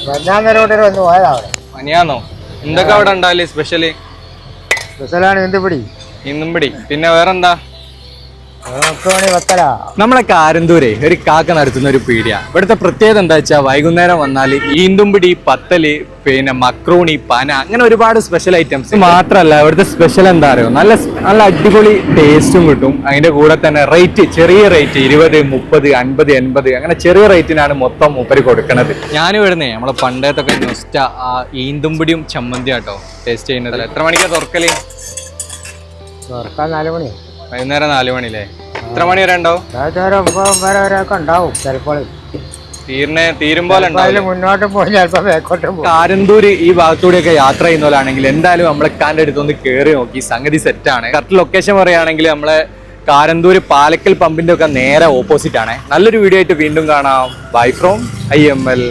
വന്ന് പോയതാ അവിടെ. മനിയാന്നോ? എന്തൊക്കെ അവിടെ ഉണ്ടാവില്ലേ സ്പെഷ്യല്? സ്പെഷ്യലാണ് ഇന്തുപിടി. ഇന്നുംപിടി. പിന്നെ വേറെന്താ? വത്തല. നമ്മളെ കാരന്തൂരെ ഒരു കാക്ക നടത്തുന്ന ഒരു പീടിയ. ഇവിടുത്തെ പ്രത്യേകത എന്താ വെച്ചാൽ വൈകുന്നേരം വന്നാൽ ഈന്തുംപിടി, പത്തല്, പിന്നെ മക്രൂണി, പന, അങ്ങനെ ഒരുപാട് സ്പെഷ്യൽ ഐറ്റംസ്. മാത്രമല്ല ഇവിടുത്തെ സ്പെഷ്യൽ എന്താ അറിയോ, നല്ല നല്ല അടിപൊളി ടേസ്റ്റും കിട്ടും. അതിന്റെ കൂടെ തന്നെ റേറ്റ്, ചെറിയ റേറ്റ് 20, 30, 50, 80 അങ്ങനെ ചെറിയ റേറ്റിനാണ് മൊത്തം മൂപ്പര് കൊടുക്കുന്നത്. ഞാനും ഇവിടുന്നേ നമ്മളെ പണ്ടത്തൊക്കെ നൊസ്റ്റ ആ ഈന്തുംപിടിയും ചമ്മന്തി ആട്ടോ ടേസ്റ്റ് ചെയ്യുന്നത്. എത്ര മണിക്കാ തുറക്കല്? തുറക്കാൻ 4 മണി. വൈകുന്നേരം 4 മണില്ലേ? എത്ര മണി വരെ ഉണ്ടാവും? 9 ഒക്കെ ഉണ്ടാവും ചിലപ്പോൾ. തീരുമ്പോലെ മുന്നോട്ടും പോയി ചിലപ്പോൾ ബാക്കോട്ടും പോകും. കാരന്തൂര് ഈ ഭാഗത്തൂടെയൊക്കെ യാത്ര ചെയ്യുന്നവരാണെങ്കിൽ എന്തായാലും നമ്മളെ കാന്റെ അടുത്തൊന്ന് കയറി നോക്കി, സംഗതി സെറ്റാണ്. കറക്റ്റ് ലൊക്കേഷൻ പറയുകയാണെങ്കിൽ നമ്മളെ കാരന്തൂര് പാലക്കൽ പമ്പിന്റെ ഒക്കെ നേരെ ഓപ്പോസിറ്റ് ആണ്. നല്ലൊരു വീഡിയോ ആയിട്ട് വീണ്ടും കാണാം. By from IML.